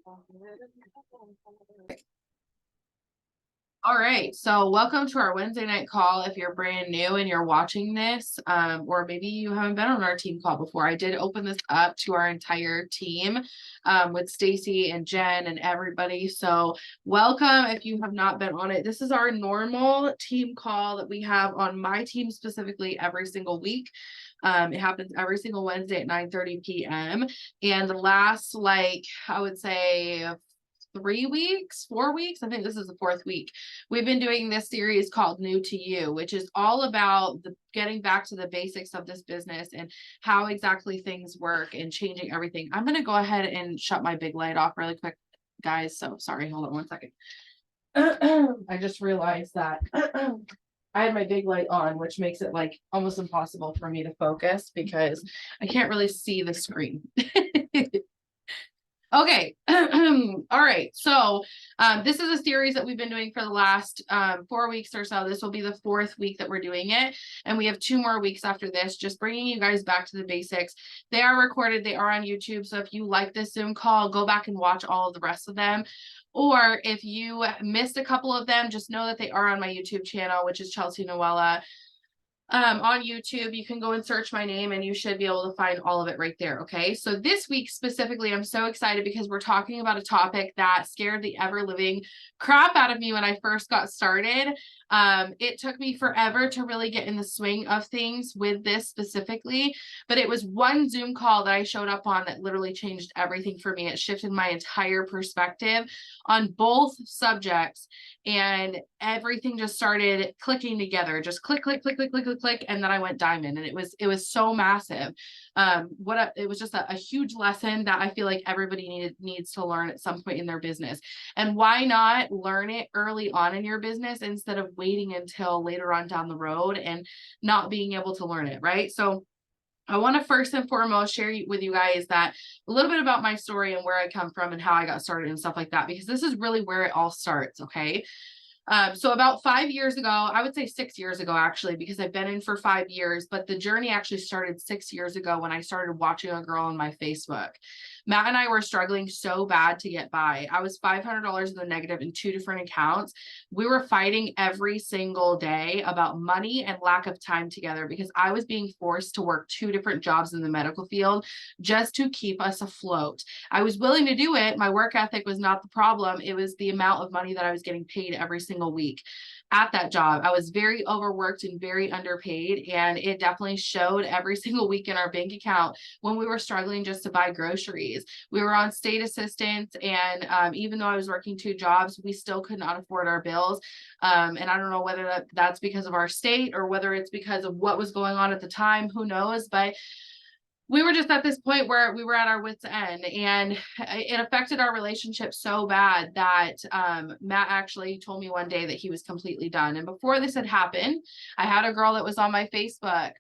All right, so welcome to our Wednesday night call. If you're brand new and you're watching this, or maybe you haven't been on our team call before, I did open this up to our entire team with Stacy and Jen and everybody. So welcome if you have not been on it. This is our normal team call that we have on my team specifically every single week. It happens every single Wednesday at 9:30 p.m. And the last, I would say 3 weeks, 4 weeks. I think this is the fourth week. We've been doing this series called New to You, which is all about getting back to the basics of this business and how exactly things work and changing everything. I'm going to go ahead and shut my big light off really quick, guys. So sorry, hold on one second. I just realized that I had my big light on, which makes it like almost impossible for me to focus because I can't really see the screen. Okay. All right. So this is a series that we've been doing for the last 4 weeks or so. This will be the fourth week that we're doing it. And we have 2 more weeks after this, just bringing you guys back to the basics. They are recorded. They are on YouTube. So if you like this Zoom call, go back and watch all of the rest of them. Or if you missed a couple of them, just know that they are on my YouTube channel, which is Chelsea Noella. On YouTube, you can go and search my name and you should be able to find all of it right there. Okay. So this week specifically, I'm so excited because we're talking about a topic that scared the ever living crap out of me when I first got started. It took me forever to really get in the swing of things with this specifically, but it was one Zoom call that I showed up on that literally changed everything for me. It shifted my entire perspective on both subjects and everything just started clicking together, just click, click, click, click, click, click, click. And then I went diamond and it was so massive. It was just a huge lesson that I feel like everybody needs to learn at some point in their business. And why not learn it early on in your business instead of waiting until later on down the road and not being able to learn it, right? So I want to first and foremost share with you guys that a little bit about my story and where I come from and how I got started and stuff like that, because this is really where it all starts. Okay. So about 5 years ago, I would say 6 years ago, actually, because I've been in for 5 years, but the journey actually started 6 years ago when I started watching a girl on my Facebook. Matt and I were struggling so bad to get by. I was $500 in the negative in 2 different accounts. We were fighting every single day about money and lack of time together because I was being forced to work 2 different jobs in the medical field just to keep us afloat. I was willing to do it. My work ethic was not the problem. It was the amount of money that I was getting paid every single week at that job. I was very overworked and very underpaid, and it definitely showed every single week in our bank account when we were struggling just to buy groceries. We were on state assistance, and even though I was working 2 jobs, we still could not afford our bills. And I don't know whether that's because of our state or whether it's because of what was going on at the time. Who knows? But we were just at this point where we were at our wits' end, and it affected our relationship so bad that Matt actually told me one day that he was completely done. And before this had happened, I had a girl that was on my Facebook.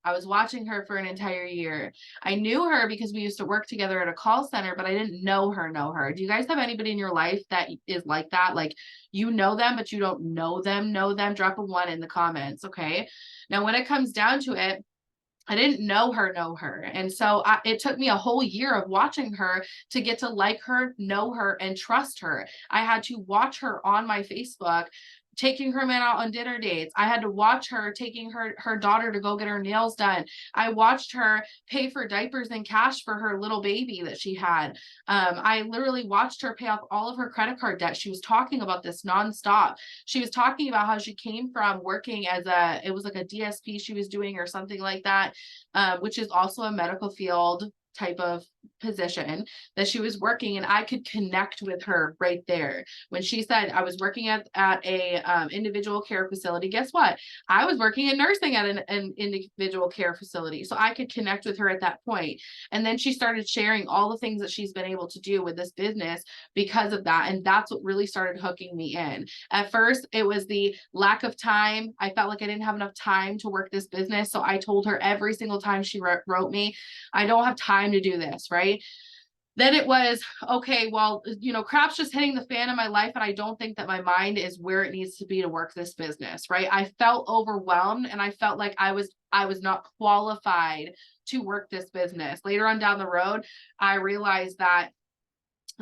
I was watching her for an entire year. I knew her because we used to work together at a call center, but I didn't know her. Do you guys have anybody in your life that is like that? Like, you know them, but you don't know them? Drop a 1 in the comments. Okay. Now, when it comes down to it, I didn't know her. And so it took me a whole year of watching her to get to like her, know her, and trust her. I had to watch her on my Facebook, taking her man out on dinner dates. I had to watch her taking her daughter to go get her nails done. I watched her pay for diapers and cash for her little baby that she had. I literally watched her pay off all of her credit card debt. She was talking about this nonstop. She was talking about how she came from working it was like a DSP she was doing or something like that, which is also a medical field type of position that she was working, and I could connect with her right there. When she said I was working at a individual care facility, guess what? I was working in nursing at an individual care facility, so I could connect with her at that point. And then she started sharing all the things that she's been able to do with this business because of that, and that's what really started hooking me in. At first, it was the lack of time. I felt like I didn't have enough time to work this business, so I told her every single time she wrote me, I don't have time to do this, right? Then it was, okay, well, crap's just hitting the fan in my life, and I don't think that my mind is where it needs to be to work this business, right? I felt overwhelmed, and I felt like I was not qualified to work this business. Later on down the road, I realized that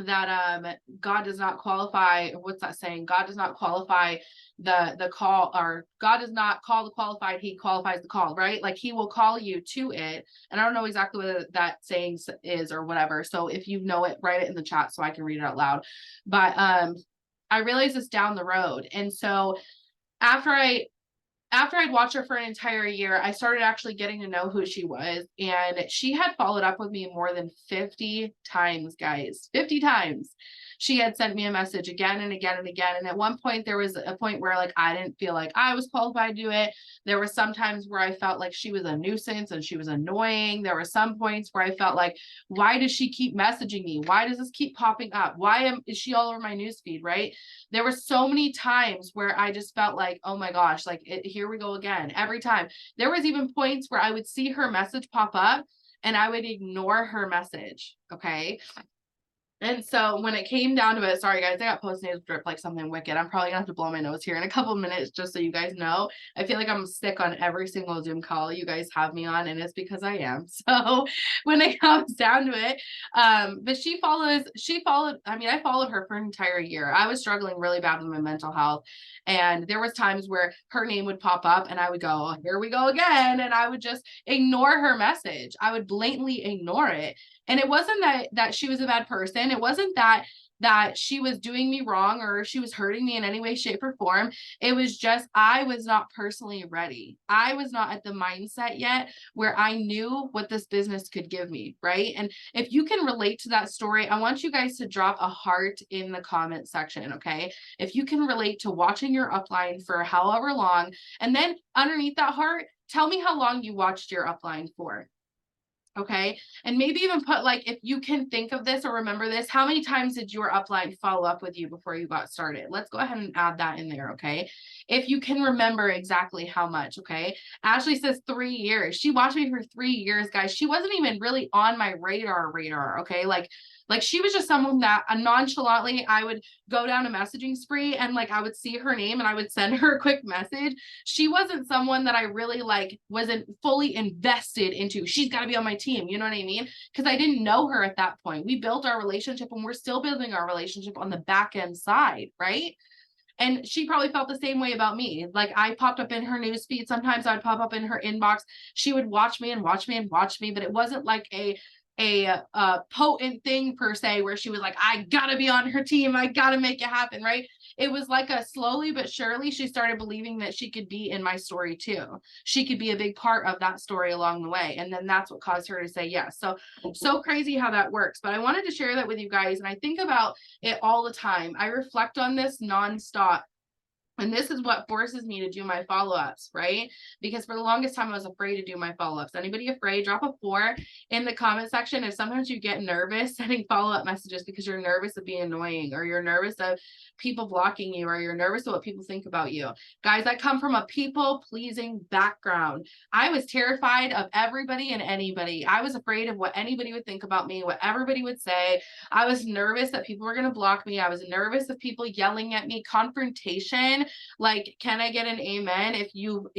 that God does not qualify, what's that saying? God does not qualify the call, or God does not call the qualified, he qualifies the call, right? Like he will call you to it. And I don't know exactly what that saying is or whatever. So if you know it, write it in the chat so I can read it out loud. But I realized this down the road. And so after I'd watched her for an entire year, I started actually getting to know who she was. And she had followed up with me more than 50 times, guys. 50 times. She had sent me a message again and again and again. And at one point, there was a point where like I didn't feel like I was qualified to do it. There were some times where I felt like she was a nuisance and she was annoying. There were some points where I felt like, why does she keep messaging me? Why does this keep popping up? Is she all over my newsfeed, right? There were so many times where I just felt like, oh my gosh, like here we go again. Every time. There was even points where I would see her message pop up and I would ignore her message. Okay. And so when it came down to it, sorry guys, I got postnatal drip like something wicked. I'm probably gonna have to blow my nose here in a couple of minutes just so you guys know. I feel like I'm sick on every single Zoom call you guys have me on, and it's because I am. So when it comes down to it, but I followed her for an entire year. I was struggling really bad with my mental health. And there was times where her name would pop up and I would go, oh, here we go again. And I would just ignore her message. I would blatantly ignore it. And it wasn't that she was a bad person. It wasn't that she was doing me wrong or she was hurting me in any way, shape, or form. It was just I was not personally ready. I was not at the mindset yet where I knew what this business could give me, right? And if you can relate to that story, I want you guys to drop a heart in the comment section, okay? If you can relate to watching your upline for however long, and then underneath that heart, tell me how long you watched your upline for. Okay. And maybe even put like, if you can think of this or remember this, how many times did your upline follow up with you before you got started? Let's go ahead and add that in there. Okay. If you can remember exactly how much. Okay. Ashley says 3 years. She watched me for 3 years, guys. She wasn't even really on my radar. Okay. Like she was just someone that nonchalantly I would go down a messaging spree and like I would see her name and I would send her a quick message. She wasn't someone that I really like wasn't fully invested into. She's got to be on my team. You know what I mean? Because I didn't know her at that point. We built our relationship and we're still building our relationship on the back end side, right? And she probably felt the same way about me. Like I popped up in her newsfeed. Sometimes I'd pop up in her inbox. She would watch me and watch me and watch me, but it wasn't like a potent thing per se where she was like, I gotta be on her team, I gotta make it happen, right? It was like a slowly but surely she started believing that she could be in my story too. She could be a big part of that story along the way, and then that's what caused her to say yes. So crazy how that works. But I wanted to share that with you guys, and I think about it all the time. I reflect on this nonstop. And this is what forces me to do my follow-ups, right? Because for the longest time, I was afraid to do my follow-ups. Anybody afraid? Drop a 4 in the comment section if sometimes you get nervous sending follow-up messages because you're nervous of being annoying, or you're nervous of people blocking you, or you're nervous of what people think about you. Guys, I come from a people-pleasing background. I was terrified of everybody and anybody. I was afraid of what anybody would think about me, what everybody would say. I was nervous that people were going to block me. I was nervous of people yelling at me. Confrontation. Like, can I get an amen if you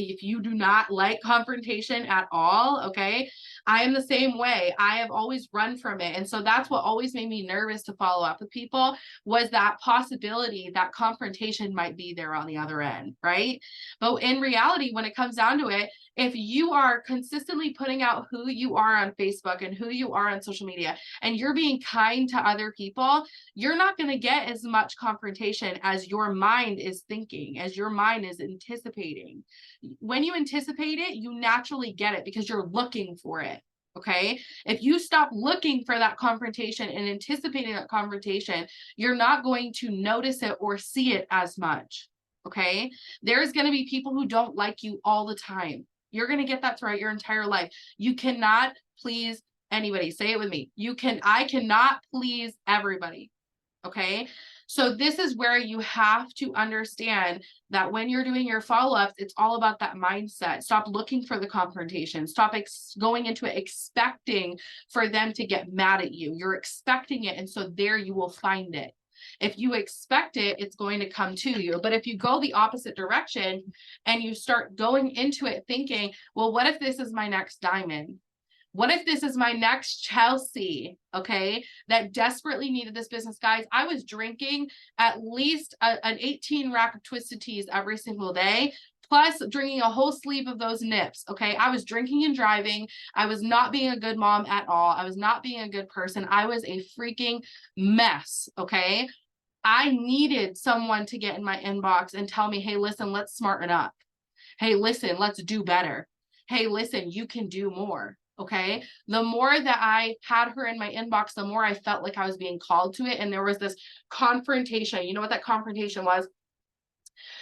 do not like confrontation at all? Okay. I am the same way. I have always run from it. And so that's what always made me nervous to follow up with people, was that possibility that confrontation might be there on the other end, right? But in reality, when it comes down to it, if you are consistently putting out who you are on Facebook and who you are on social media, and you're being kind to other people, you're not going to get as much confrontation as your mind is thinking, as your mind is anticipating. When you anticipate it, you naturally get it because you're looking for it. Okay. If you stop looking for that confrontation and anticipating that confrontation, you're not going to notice it or see it as much. Okay. There's going to be people who don't like you all the time. You're going to get that throughout your entire life. You cannot please anybody. Say it with me. I cannot please everybody. Okay. So this is where you have to understand that when you're doing your follow-ups, it's all about that mindset. Stop looking for the confrontation. Stop going into it expecting for them to get mad at you. You're expecting it. And so there you will find it. If you expect it, it's going to come to you. But if you go the opposite direction and you start going into it thinking, well, what if this is my next diamond? What if this is my next Chelsea, okay, that desperately needed this business? Guys, I was drinking at least an 18 rack of Twisted Teas every single day, plus drinking a whole sleeve of those nips, okay? I was drinking and driving. I was not being a good mom at all. I was not being a good person. I was a freaking mess, okay? I needed someone to get in my inbox and tell me, hey, listen, let's smarten up. Hey, listen, let's do better. Hey, listen, you can do more. Okay. The more that I had her in my inbox, the more I felt like I was being called to it. And there was this confrontation. You know what that confrontation was?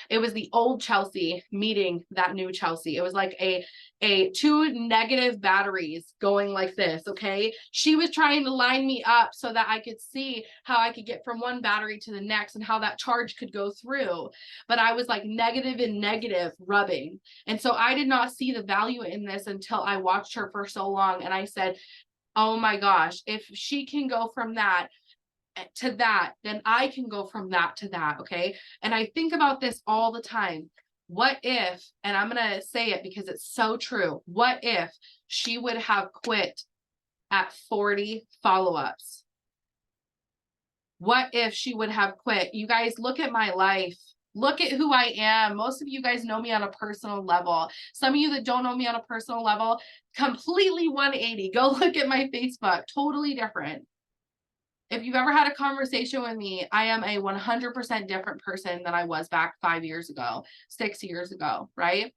It was the old Chelsea meeting that new Chelsea. It was like a two negative batteries going like this. Okay. She was trying to line me up so that I could see how I could get from one battery to the next and how that charge could go through. But I was like negative and negative rubbing. And so I did not see the value in this until I watched her for so long. And I said, oh my gosh, if she can go from that to that, then I can go from that to that. Okay. And I think about this all the time. What if, and I'm going to say it because it's so true. What if she would have quit at 40 follow-ups? What if she would have quit? You guys, look at my life. Look at who I am. Most of you guys know me on a personal level. Some of you that don't know me on a personal level, completely 180. Go look at my Facebook. Totally different. If you've ever had a conversation with me, I am a 100% different person than I was back 5 years ago, 6 years ago, right?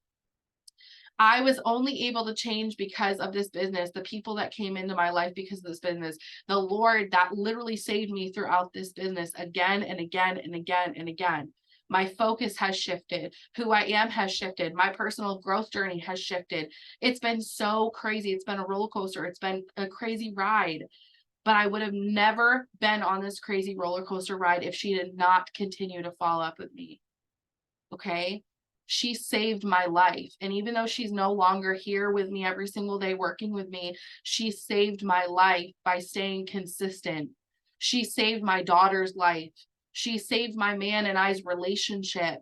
I was only able to change because of this business, the people that came into my life because of this business, the Lord that literally saved me throughout this business again and again and again and again. My focus has shifted. Who I am has shifted. My personal growth journey has shifted. It's been so crazy. It's been a roller coaster. It's been a crazy ride. But I would have never been on this crazy roller coaster ride if she did not continue to follow up with me. Okay. She saved my life. And even though she's no longer here with me every single day working with me, she saved my life by staying consistent. She saved my daughter's life. She saved my man and I's relationship.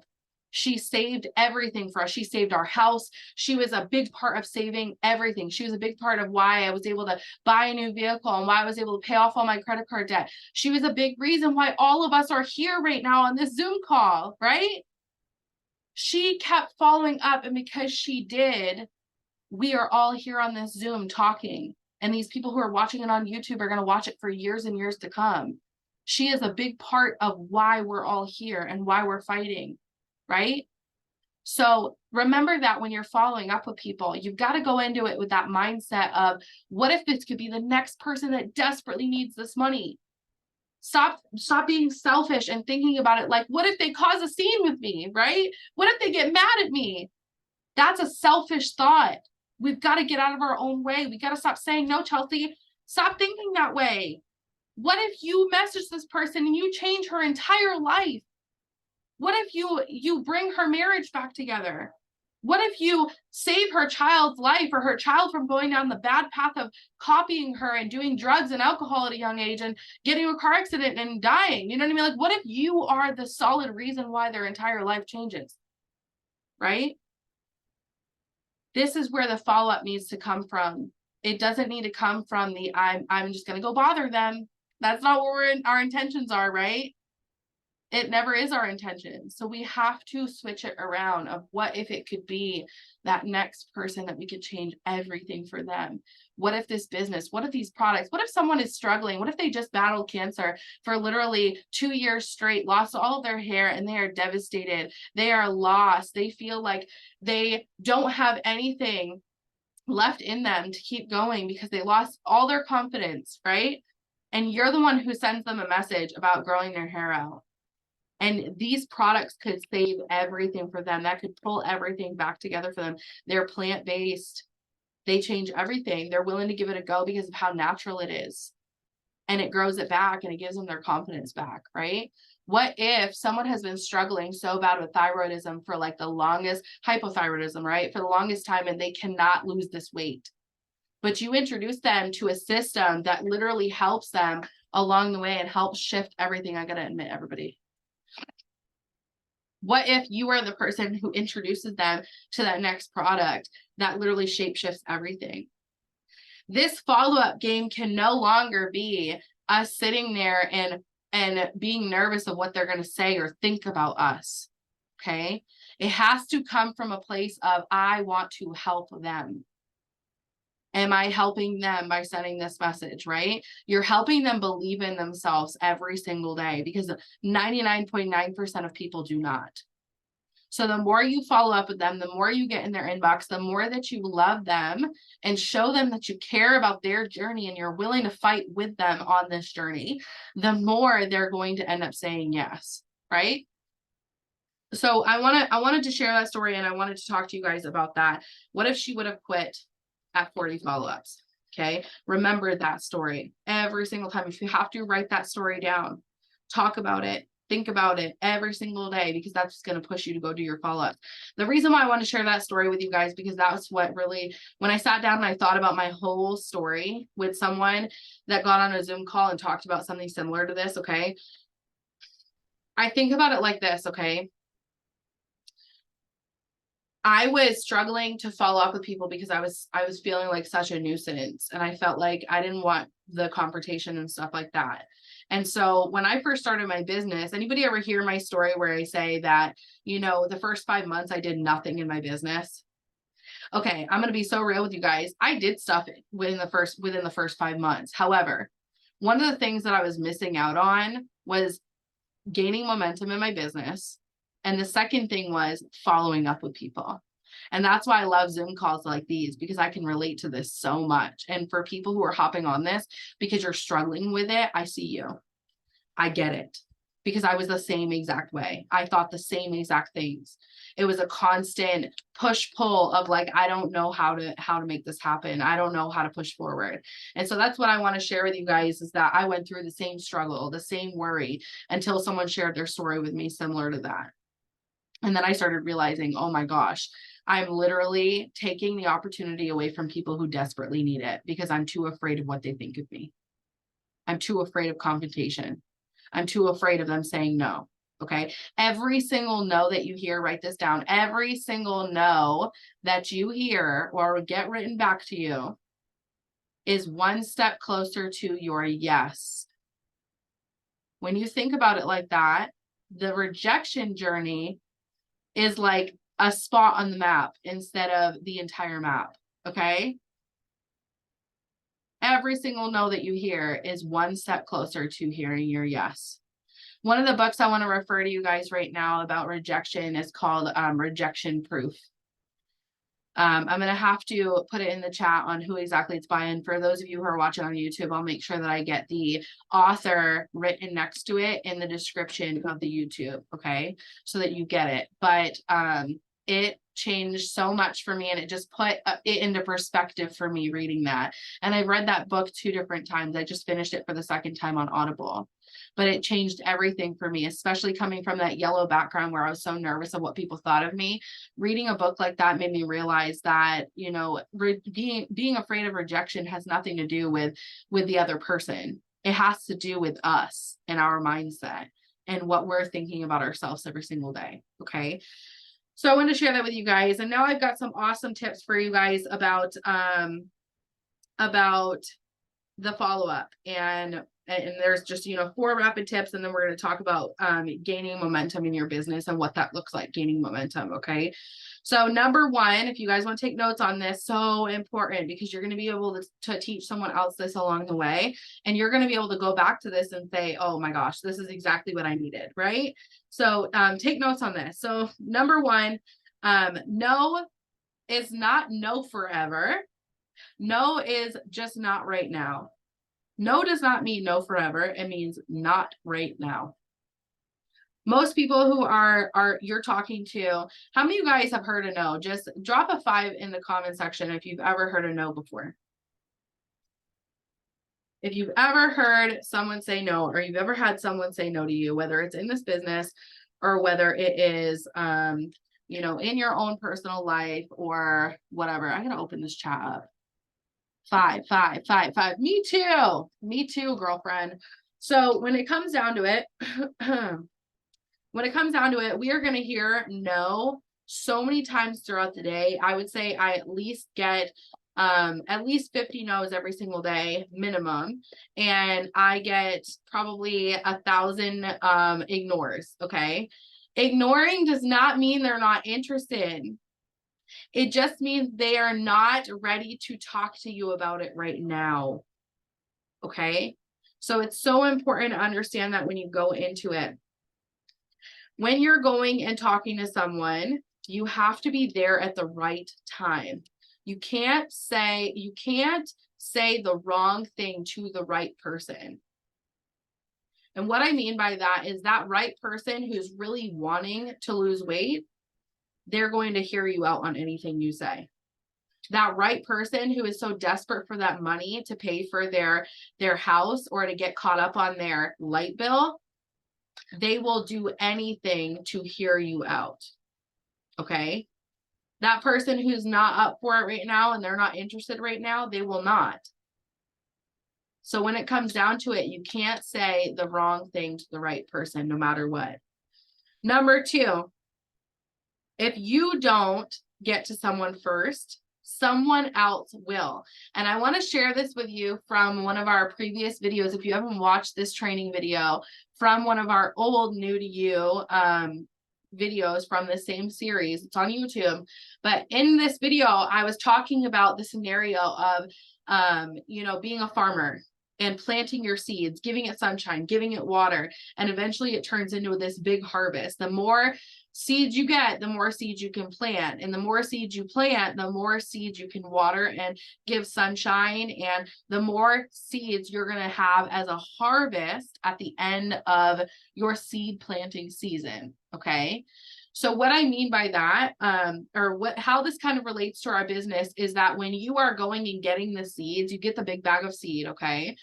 She saved everything for us. She saved our house. She was a big part of saving everything. She was a big part of why I was able to buy a new vehicle and why I was able to pay off all my credit card debt. She was a big reason why all of us are here right now on this Zoom call, right? She kept following up, and because she did, we are all here on this Zoom talking. And these people who are watching it on YouTube are going to watch it for years and years to come. She is a big part of why we're all here and why we're fighting, right? So remember that when you're following up with people, you've got to go into it with that mindset of, what if this could be the next person that desperately needs this money? Stop being selfish and thinking about it like, what if they cause a scene with me, right? What if they get mad at me? That's a selfish thought. We've got to get out of our own way. We got to stop saying, no, Chelsea, stop thinking that way. What if you message this person and you change her entire life? What if you bring her marriage back together? What if you save her child's life, or her child from going down the bad path of copying her and doing drugs and alcohol at a young age and getting a car accident and dying? You know what I mean? Like, what if you are the solid reason why their entire life changes, right? This is where the follow-up needs to come from. It doesn't need to come from the, I'm just going to go bother them. That's not what our intentions are, right? It never is our intention. So we have to switch it around of, what if it could be that next person that we could change everything for them? What if this business, what if these products, what if someone is struggling? What if they just battled cancer for literally 2 years straight, lost all of their hair, and they are devastated. They are lost. They feel like they don't have anything left in them to keep going because they lost all their confidence, right? And you're the one who sends them a message about growing their hair out. And these products could save everything for them. That could pull everything back together for them. They're plant-based. They change everything. They're willing to give it a go because of how natural it is. And it grows it back, and it gives them their confidence back, right? What if someone has been struggling so bad with thyroidism for like the longest, hypothyroidism, right? For the longest time, and they cannot lose this weight. But you introduce them to a system that literally helps them along the way and helps shift everything. I got to admit, everybody. What if you are the person who introduces them to that next product that literally shapeshifts everything? This follow-up game can no longer be us sitting there and being nervous of what they're going to say or think about us. Okay. It has to come from a place of, I want to help them. Am I helping them by sending this message, right? You're helping them believe in themselves every single day, because 99.9% of people do not. So the more you follow up with them, the more you get in their inbox, the more that you love them and show them that you care about their journey and you're willing to fight with them on this journey, the more they're going to end up saying yes, right? So I wanted to share that story, and I wanted to talk to you guys about that. What if she would have quit at 40 follow-ups? Okay. Remember that story every single time. If you have to, write that story down, talk about it, think about it every single day, because that's just going to push you to go do your follow-ups. The reason why I want to share that story with you guys, because that was what really, when I sat down and I thought about my whole story with someone that got on a Zoom call and talked about something similar to this. Okay. I think about it like this. Okay. I was struggling to follow up with people because I was feeling like such a nuisance, and I felt like I didn't want the confrontation and stuff like that. And so when I first started my business, anybody ever hear my story where I say that, the first 5 months I did nothing in my business? Okay, I'm going to be so real with you guys. I did stuff within the first 5 months. However, one of the things that I was missing out on was gaining momentum in my business. And the second thing was following up with people. And that's why I love Zoom calls like these, because I can relate to this so much. And for people who are hopping on this because you're struggling with it, I see you. I get it, because I was the same exact way. I thought the same exact things. It was a constant push pull of like, I don't know how to make this happen. I don't know how to push forward. And so that's what I want to share with you guys, is that I went through the same struggle, the same worry, until someone shared their story with me similar to that. And then I started realizing, oh my gosh, I'm literally taking the opportunity away from people who desperately need it, because I'm too afraid of what they think of me. I'm too afraid of confrontation. I'm too afraid of them saying no. Okay. Every single no that you hear, write this down. Every single no that you hear or get written back to you is one step closer to your yes. When you think about it like that, the rejection journey is like a spot on the map instead of the entire map. Okay. Every single no that you hear is one step closer to hearing your yes. One of the books I want to refer to you guys right now about rejection is called Rejection Proof. I'm going to have to put it in the chat on who exactly it's by. And for those of you who are watching on YouTube, I'll make sure that I get the author written next to it in the description of the YouTube. Okay. So that you get it. But it changed so much for me, and it just put it into perspective for me reading that. And I read that book 2 different times. I just finished it for the second time on Audible. But it changed everything for me, especially coming from that yellow background where I was so nervous of what people thought of me. Reading a book like that made me realize that, being afraid of rejection has nothing to do with the other person. It has to do with us and our mindset and what we're thinking about ourselves every single day. Okay. So I want to share that with you guys. And now I've got some awesome tips for you guys about the follow-up, and there's just 4 rapid tips, and then we're going to talk about gaining momentum in your business and what that looks like, gaining momentum. Okay. So number 1, if you guys want to take notes on this, so important, because you're going to be able to teach someone else this along the way, and you're going to be able to go back to this and say, oh my gosh, this is exactly what I needed. Right. So take notes on this. So number 1, no is not no forever. No is just not right now. No does not mean no forever. It means not right now. Most people who you're talking to, how many of you guys have heard a no? Just drop a 5 in the comment section if you've ever heard a no before. If you've ever heard someone say no, or you've ever had someone say no to you, whether it's in this business or whether it is, in your own personal life or whatever. I'm going to open this chat up. 5. Me too, girlfriend. So when it comes down to it, we are going to hear no so many times throughout the day. I would say I at least get at least 50 no's every single day minimum, and I get probably 1,000 ignores. Okay, ignoring does not mean they're not interested. It just means they are not ready to talk to you about it right now. Okay, so it's so important to understand that when you go into it. When you're going and talking to someone, you have to be there at the right time. You can't say the wrong thing to the right person. And what I mean by that is that right person who's really wanting to lose weight, they're going to hear you out on anything you say. That right person who is so desperate for that money to pay for their house or to get caught up on their light bill, they will do anything to hear you out. Okay? That person who's not up for it right now and they're not interested right now, they will not. So when it comes down to it, you can't say the wrong thing to the right person, no matter what. Number 2, if you don't get to someone first, someone else will. And I want to share this with you from one of our previous videos. If you haven't watched this training video, from one of our old New to You videos from the same series, it's on YouTube. But in this video, I was talking about the scenario of, being a farmer and planting your seeds, giving it sunshine, giving it water, and eventually it turns into this big harvest. The more seeds you get, the more seeds you can plant, and the more seeds you plant, the more seeds you can water and give sunshine, and the more seeds you're going to have as a harvest at the end of your seed planting season. Okay, so what I mean by that, how this kind of relates to our business is that when you are going and getting the seeds, you get the big bag of seed. Okay,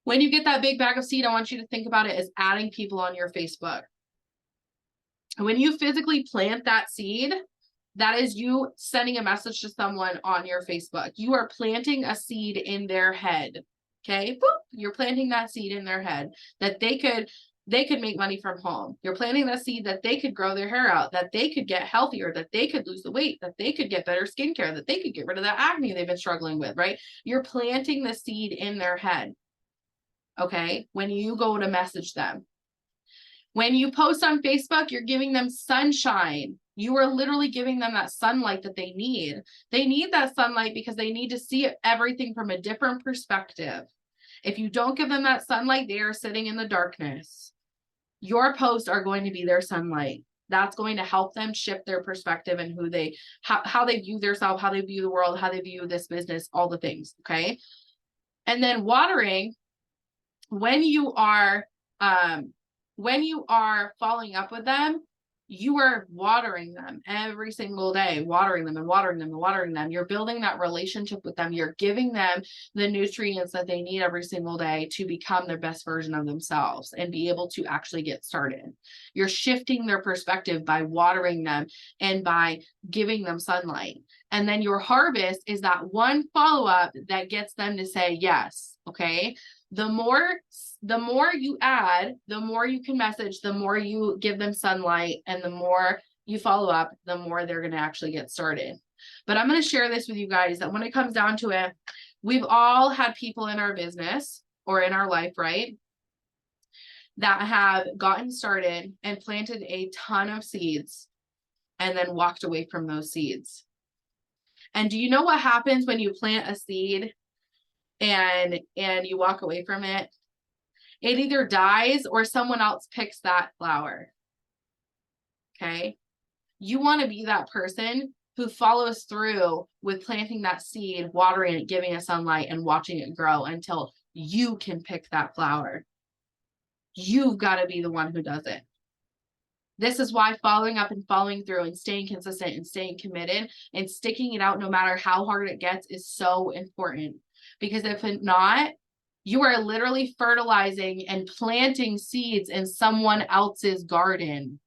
when you get that big bag of seed, I want you to think about it as adding people on your Facebook. When you physically plant that seed, that is you sending a message to someone on your Facebook. You are planting a seed in their head. Okay, boop, you're planting that seed in their head that they could make money from home. You're planting that seed that they could grow their hair out, that they could get healthier, that they could lose the weight, that they could get better skincare, that they could get rid of that acne they've been struggling with, right? You're planting the seed in their head. Okay, when you go to message them. When you post on Facebook, you're giving them sunshine. You are literally giving them that sunlight that they need. They need that sunlight because they need to see everything from a different perspective. If you don't give them that sunlight, they are sitting in the darkness. Your posts are going to be their sunlight. That's going to help them shift their perspective and how they view themselves, how they view the world, how they view this business, all the things. Okay. And then watering, when you are following up with them, you are watering them every single day, watering them and watering them and watering them. You're building that relationship with them. You're giving them the nutrients that they need every single day to become their best version of themselves and be able to actually get started. You're shifting their perspective by watering them and by giving them sunlight. And then your harvest is that one follow-up that gets them to say yes. Okay. The more you add, the more you can message, the more you give them sunlight, and the more you follow up, the more they're going to actually get started. But I'm going to share this with you guys that when it comes down to it, we've all had people in our business or in our life, right, that have gotten started and planted a ton of seeds and then walked away from those seeds. And do you know what happens when you plant a seed and you walk away from it? It either dies or someone else picks that flower. Okay. You want to be that person who follows through with planting that seed, watering it, giving it sunlight, and watching it grow until you can pick that flower. You've got to be the one who does it. This is why following up and following through and staying consistent and staying committed and sticking it out no matter how hard it gets is so important. Because if not, you are literally fertilizing and planting seeds in someone else's garden.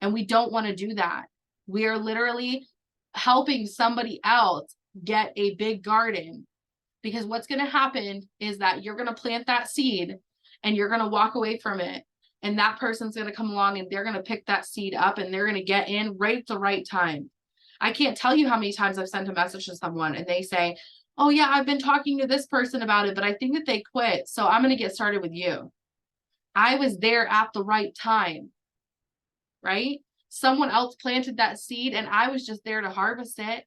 And we don't want to do that. We are literally helping somebody else get a big garden. Because what's going to happen is that you're going to plant that seed and you're going to walk away from it. And that person's going to come along and they're going to pick that seed up and they're going to get in right at the right time. I can't tell you how many times I've sent a message to someone and they say, oh yeah, I've been talking to this person about it, but I think that they quit. So I'm going to get started with you. I was there at the right time, right? Someone else planted that seed and I was just there to harvest it.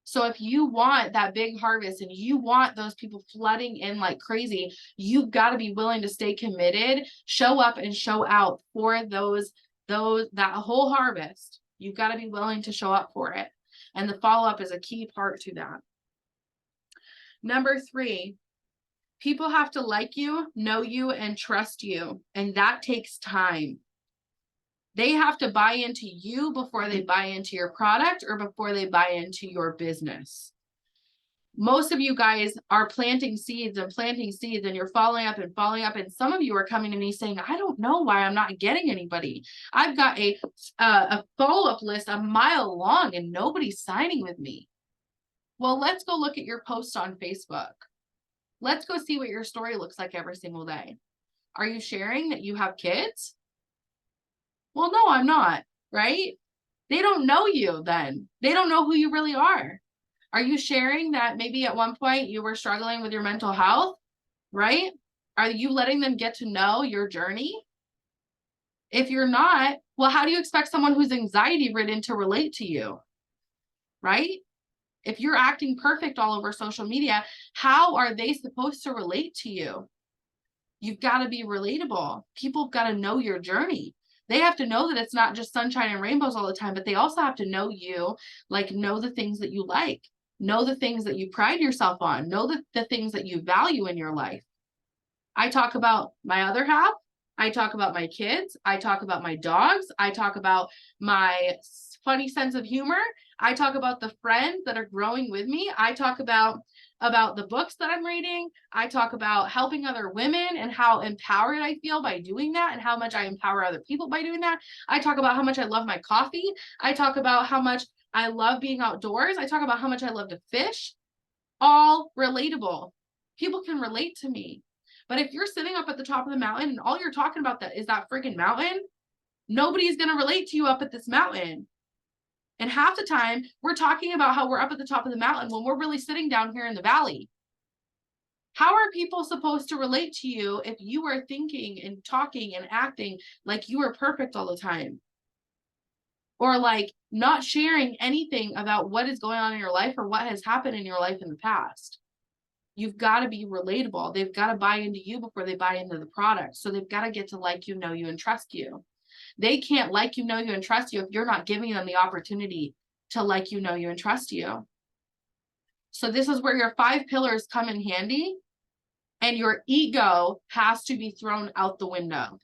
So if you want that big harvest and you want those people flooding in like crazy, you've got to be willing to stay committed, show up and show out for that whole harvest. You've got to be willing to show up for it. And the follow-up is a key part to that. Number 3, people have to like you, know you, and trust you. And that takes time. They have to buy into you before they buy into your product or before they buy into your business. Most of you guys are planting seeds and you're following up. And some of you are coming to me saying, I don't know why I'm not getting anybody. I've got a follow-up list a mile long and nobody's signing with me. Well, let's go look at your post on Facebook. Let's go see what your story looks like every single day. Are you sharing that you have kids? Well, no, I'm not, right? They don't know you then. They don't know who you really are. Are you sharing that maybe at one point you were struggling with your mental health, right? Are you letting them get to know your journey? If you're not, well, how do you expect someone who's anxiety ridden to relate to you, right? If you're acting perfect all over social media, how are they supposed to relate to you? You've got to be relatable. People have got to know your journey. They have to know that it's not just sunshine and rainbows all the time, but they also have to know you, like know the things that you like, know the things that you pride yourself on, know the things that you value in your life. I talk about my other half. I talk about my kids. I talk about my dogs. I talk about my funny sense of humor. I talk about the friends that are growing with me. I talk about the books that I'm reading. I talk about helping other women and how empowered I feel by doing that and how much I empower other people by doing that. I talk about how much I love my coffee. I talk about how much I love being outdoors. I talk about how much I love to fish. All relatable. People can relate to me. But if you're sitting up at the top of the mountain and all you're talking about is that freaking mountain, nobody's going to relate to you up at this mountain. And half the time, we're talking about how we're up at the top of the mountain when we're really sitting down here in the valley. How are people supposed to relate to you if you are thinking and talking and acting like you are perfect all the time? Or like not sharing anything about what is going on in your life or what has happened in your life in the past? You've got to be relatable. They've got to buy into you before they buy into the product. So they've got to get to like you, know you, and trust you. They can't like you, know you, and trust you if you're not giving them the opportunity to like you, know you, and trust you. So this is where your 5 pillars come in handy, and your ego has to be thrown out the window.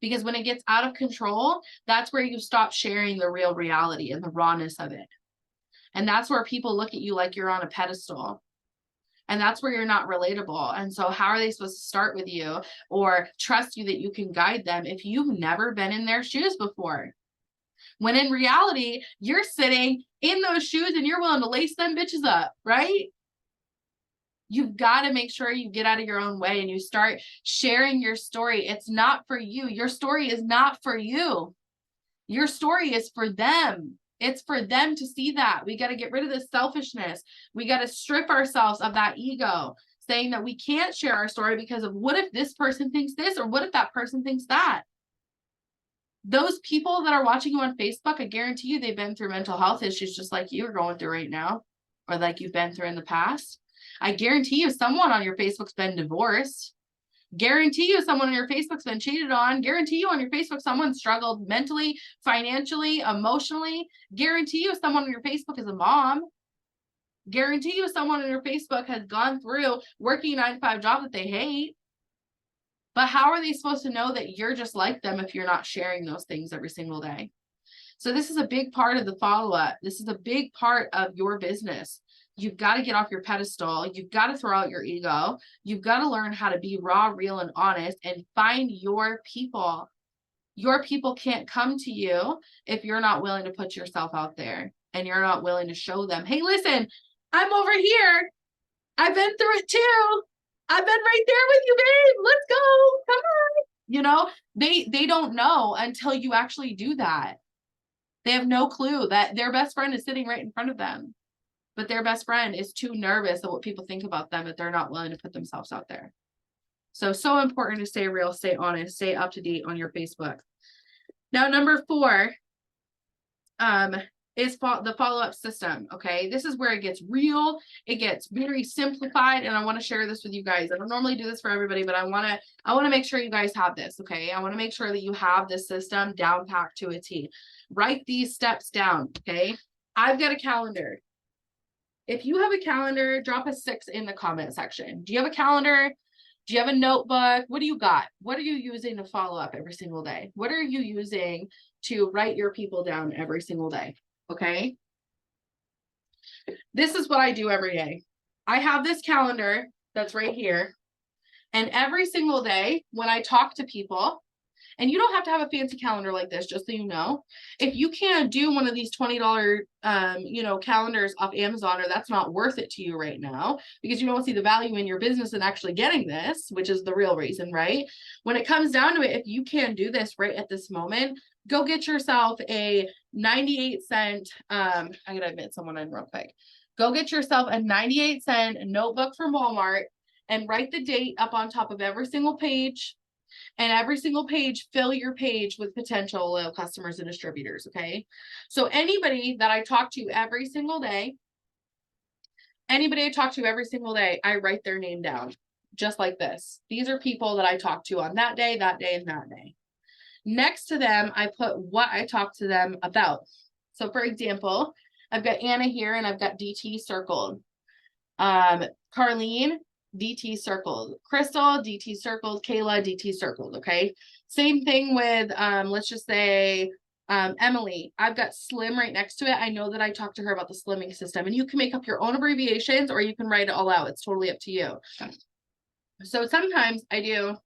Because when it gets out of control, that's where you stop sharing the real reality and the rawness of it. And that's where people look at you like you're on a pedestal. And that's where you're not relatable. And so how are they supposed to start with you or trust you that you can guide them if you've never been in their shoes before? When in reality, you're sitting in those shoes and you're willing to lace them bitches up, right? You've got to make sure you get out of your own way and you start sharing your story. It's not for you. Your story is not for you. Your story is for them. It's for them to see that. We got to get rid of this selfishness. We got to strip ourselves of that ego, saying that we can't share our story because of what if this person thinks this or what if that person thinks that. Those people that are watching you on Facebook, I guarantee you they've been through mental health issues just like you're going through right now or like you've been through in the past. I guarantee you someone on your Facebook's been divorced. Guarantee you someone on your Facebook's been cheated on. Guarantee you on your Facebook someone struggled mentally, financially, emotionally. Guarantee you someone on your Facebook is a mom. Guarantee you someone on your Facebook has gone through working a 9-to-5 job that they hate. But how are they supposed to know that you're just like them if you're not sharing those things every single day? So this is a big part of the follow-up. This is a big part of your business. You've got to get off your pedestal. You've got to throw out your ego. You've got to learn how to be raw, real, and honest and find your people. Your people can't come to you if you're not willing to put yourself out there and you're not willing to show them, hey, listen, I'm over here. I've been through it too. I've been right there with you, babe. Let's go. Come on. You know, they don't know until you actually do that. They have no clue that their best friend is sitting right in front of them, but their best friend is too nervous of what people think about them that they're not willing to put themselves out there. So important to stay real, stay honest, stay up to date on your Facebook. Now, number 4, is the follow-up system. Okay, this is where it gets real. It gets very simplified, and I want to share this with you guys. I don't normally do this for everybody, but I want to make sure you guys have this. Okay, I want to make sure that you have this system down packed to a T. Write these steps down. Okay, I've got a calendar. If you have a calendar, drop a 6 in the comment section. Do you have a calendar? Do you have a notebook? What do you got? What are you using to follow up every single day? What are you using to write your people down every single day? Okay. This is what I do every day. I have this calendar that's right here. And every single day when I talk to people, and you don't have to have a fancy calendar like this, just so you know. If you can't do one of these $20, calendars off Amazon, or that's not worth it to you right now, because you don't see the value in your business and actually getting this, which is the real reason, right? When it comes down to it, if you can't do this right at this moment, go get yourself a 98-cent, I gotta admit someone in real quick. Go get yourself a 98-cent notebook from Walmart and write the date up on top of every single page. And every single page, fill your page with potential loyal customers and distributors, okay? So anybody that I talk to every single day, I write their name down, just like this. These are people that I talk to on that day, and that day. Next to them, I put what I talked to them about. So for example, I've got Anna here, and I've got DT circled. Carlene, DT circled. Crystal, DT circled. Kayla, DT circled. Okay. Same thing with, let's just say, Emily. I've got Slim right next to it. I know that I talked to her about the slimming system, and you can make up your own abbreviations or you can write it all out. It's totally up to you. So sometimes I do,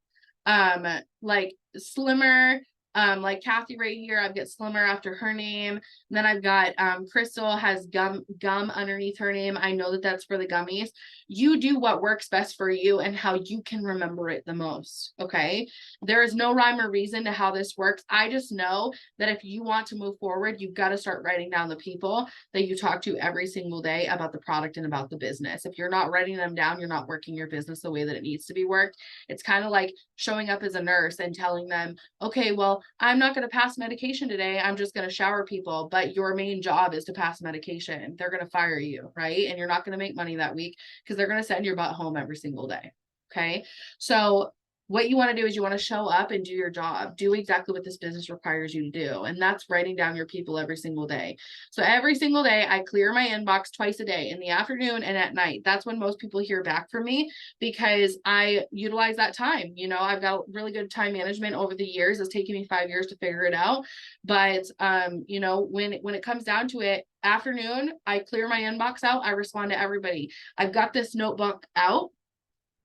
like Slimmer, like Kathy right here. I've got Slimmer after her name. And then I've got Crystal has gum underneath her name. I know that that's for the gummies. You do what works best for you and how you can remember it the most. Okay. There is no rhyme or reason to how this works. I just know that if you want to move forward, you've got to start writing down the people that you talk to every single day about the product and about the business. If you're not writing them down, you're not working your business the way that it needs to be worked. It's kind of like showing up as a nurse and telling them, okay, well, I'm not going to pass medication today. I'm just going to shower people, but your main job is to pass medication. They're going to fire you, right? And you're not going to make money that week because they're going to send your butt home every single day. Okay. So what you want to do is you want to show up and do your job. Do exactly what this business requires you to do. And that's writing down your people every single day. So every single day I clear my inbox twice a day, in the afternoon and at night. That's when most people hear back from me because I utilize that time. You know, I've got really good time management over the years. It's taken me 5 years to figure it out. But, when it comes down to it, afternoon, I clear my inbox out. I respond to everybody. I've got this notebook out.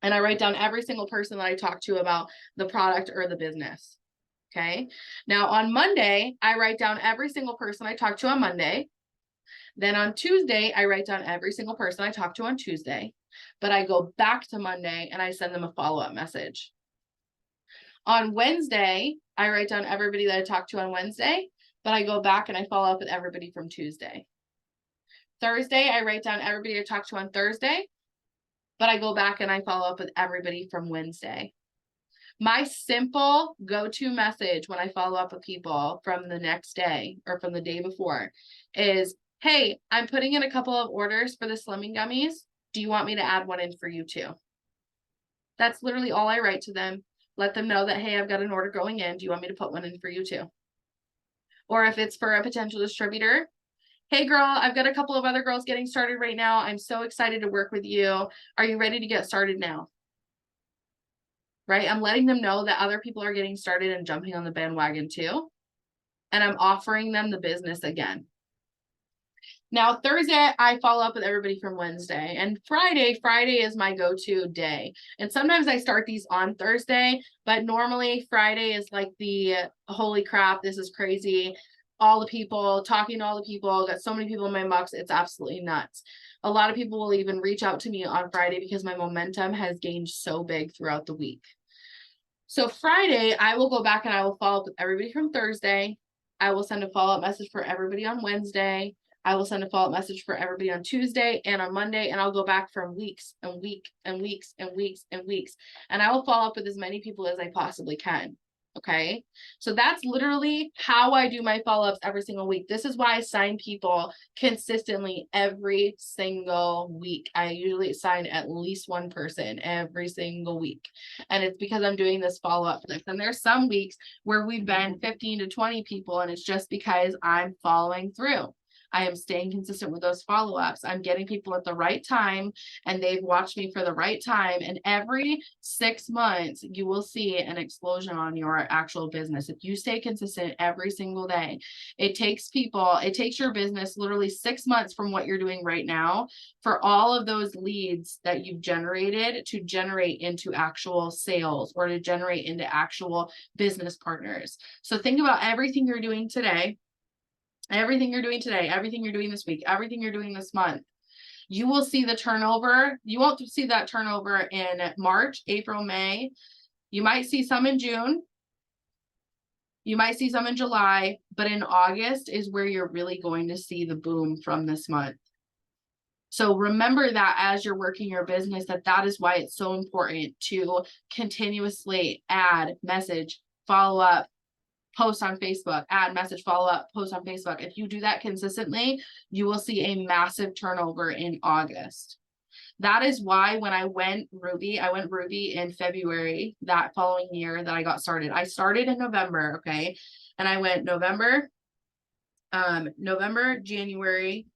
And I write down every single person that I talk to about the product or the business. Okay. Now on Monday, I write down every single person I talk to on Monday. Then on Tuesday, I write down every single person I talk to on Tuesday. But I go back to Monday and I send them a follow-up message. On Wednesday, I write down everybody that I talked to on Wednesday, but I go back and I follow up with everybody from Tuesday. Thursday, I write down everybody I talked to on Thursday, but I go back and I follow up with everybody from Wednesday. My simple go-to message when I follow up with people from the next day or from the day before is, hey, I'm putting in a couple of orders for the slimming gummies. Do you want me to add one in for you too? That's literally all I write to them. Let them know that, hey, I've got an order going in. Do you want me to put one in for you too? Or if it's for a potential distributor, hey girl, I've got a couple of other girls getting started right now. I'm so excited to work with you. Are you ready to get started now? Right? I'm letting them know that other people are getting started and jumping on the bandwagon too. And I'm offering them the business again. Now, Thursday, I follow up with everybody from Wednesday, and Friday is my go-to day. And sometimes I start these on Thursday, but normally Friday is like the holy crap, this is crazy. All the people, talking to all the people, got so many people in my inbox, it's absolutely nuts. A lot of people will even reach out to me on Friday because my momentum has gained so big throughout the week. So Friday, I will go back and I will follow up with everybody from Thursday. I will send a follow-up message for everybody on Wednesday. I will send a follow-up message for everybody on Tuesday and on Monday, and I'll go back for weeks and weeks and weeks and weeks and weeks. And I will follow up with as many people as I possibly can. Okay. So that's literally how I do my follow-ups every single week. This is why I sign people consistently every single week. I usually sign at least one person every single week. And it's because I'm doing this follow-up list. And there's some weeks where we've been 15 to 20 people, and it's just because I'm following through. I am staying consistent with those follow-ups. I'm getting people at the right time, and they've watched me for the right time. And every 6 months, you will see an explosion on your actual business. If you stay consistent every single day, it takes your business literally 6 months from what you're doing right now for all of those leads that you've generated to generate into actual sales or to generate into actual business partners. So think about everything you're doing today. Everything you're doing today, everything you're doing this week, everything you're doing this month, you will see the turnover. You won't see that turnover in March, April, May. You might see some in June. You might see some in July, but in August is where you're really going to see the boom from this month. So remember that as you're working your business, that is why it's so important to continuously add, message, follow up, post on Facebook, add, message, follow up, post on Facebook. If you do that consistently, you will see a massive turnover in August. That is why when I went Ruby in February that following year that I got started. I started in November, okay? And I went November, January,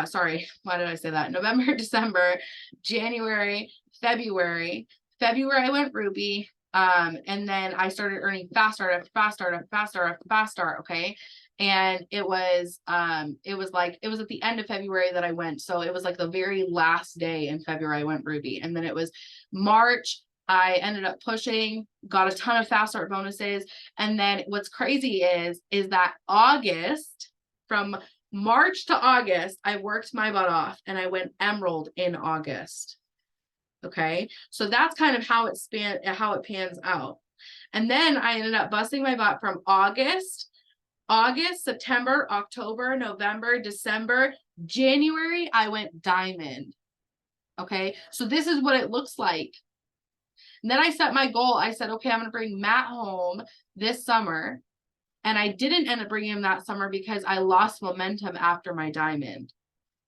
sorry, why did I say that? November, December, January, February. February I went Ruby. And then I started earning fast start after fast start after fast start after fast start. Okay. And it was at the end of February that I went. So it was like the very last day in February I went Ruby. And then it was March. I ended up pushing, got a ton of fast start bonuses. And then what's crazy is that August, from March to August, I worked my butt off and I went Emerald in August. Okay, so that's kind of how it pans out. And then I ended up busting my butt from August, September, October, November, December, January, I went Diamond. Okay, so this is what it looks like. And then I set my goal. I said, okay, I'm going to bring Matt home this summer. And I didn't end up bringing him that summer because I lost momentum after my Diamond.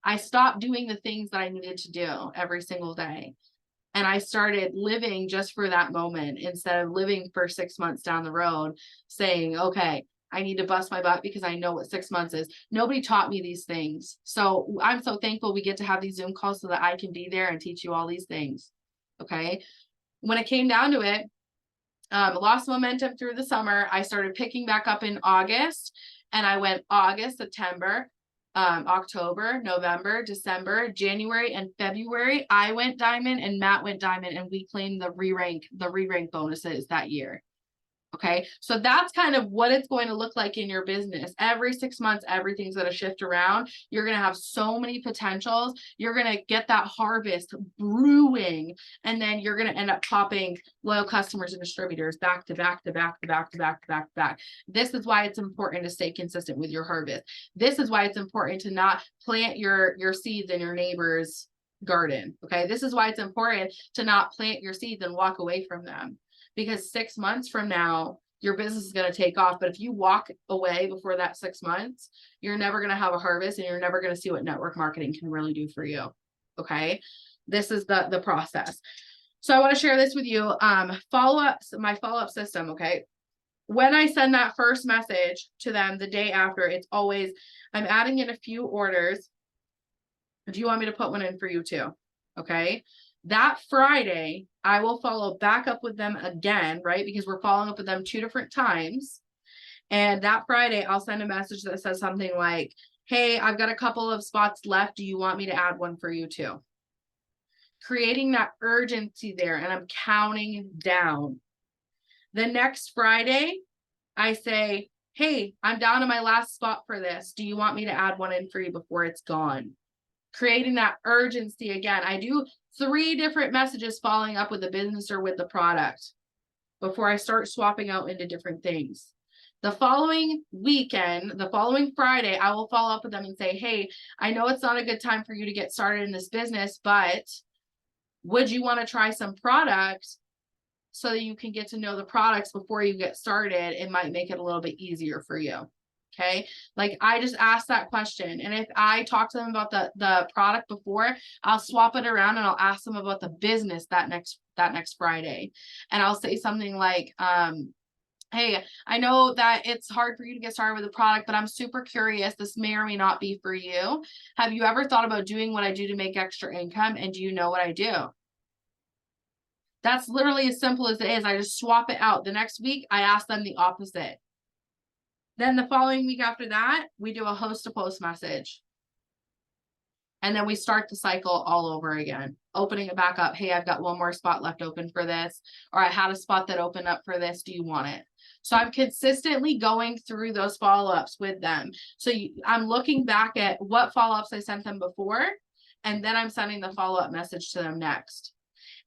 I stopped doing the things that I needed to do every single day. And I started living just for that moment instead of living for 6 months down the road saying, okay, I need to bust my butt because I know what 6 months is. Nobody taught me these things. So I'm so thankful we get to have these Zoom calls so that I can be there and teach you all these things. Okay. When it came down to it, lost momentum through the summer. I started picking back up in August, and I went August, September, October, November, December, January, and February. I went Diamond and Matt went Diamond, and we claimed the re-rank bonuses that year. Okay, so that's kind of what it's going to look like in your business. Every 6 months, everything's going to shift around. You're going to have so many potentials. You're going to get that harvest brewing, and then you're going to end up popping loyal customers and distributors back to back to back to back to back to back to back. This is why it's important to stay consistent with your harvest. This is why it's important to not plant your seeds in your neighbor's garden. Okay, this is why it's important to not plant your seeds and walk away from them. Because 6 months from now, your business is going to take off. But if you walk away before that 6 months, you're never going to have a harvest, and you're never going to see what network marketing can really do for you. Okay. This is the process. So I want to share this with you. My follow-up system. Okay. When I send that first message to them the day after, it's always, I'm adding in a few orders. Do you want me to put one in for you too? Okay. That Friday, I will follow back up with them again, right? Because we're following up with them 2 different times. And that Friday, I'll send a message that says something like, hey, I've got a couple of spots left. Do you want me to add one for you too? Creating that urgency there, and I'm counting down. The next Friday, I say, hey, I'm down to my last spot for this. Do you want me to add one in for you before it's gone? Creating that urgency again. I do 3 different messages following up with the business or with the product before I start swapping out into different things. The following weekend, the following Friday, I will follow up with them and say, hey, I know it's not a good time for you to get started in this business, but would you want to try some products so that you can get to know the products before you get started? It might make it a little bit easier for you. Okay. Like I just asked that question. And if I talk to them about the product before, I'll swap it around and I'll ask them about the business that next Friday. And I'll say something like, hey, I know that it's hard for you to get started with a product, but I'm super curious. This may or may not be for you. Have you ever thought about doing what I do to make extra income? And do you know what I do? That's literally as simple as it is. I just swap it out. The next week, I ask them the opposite. Then the following week after that, we do a host to post message. And then we start the cycle all over again, opening it back up. Hey, I've got one more spot left open for this, or I had a spot that opened up for this. Do you want it? So I'm consistently going through those follow-ups with them. So I'm looking back at what follow-ups I sent them before, and then I'm sending the follow-up message to them next.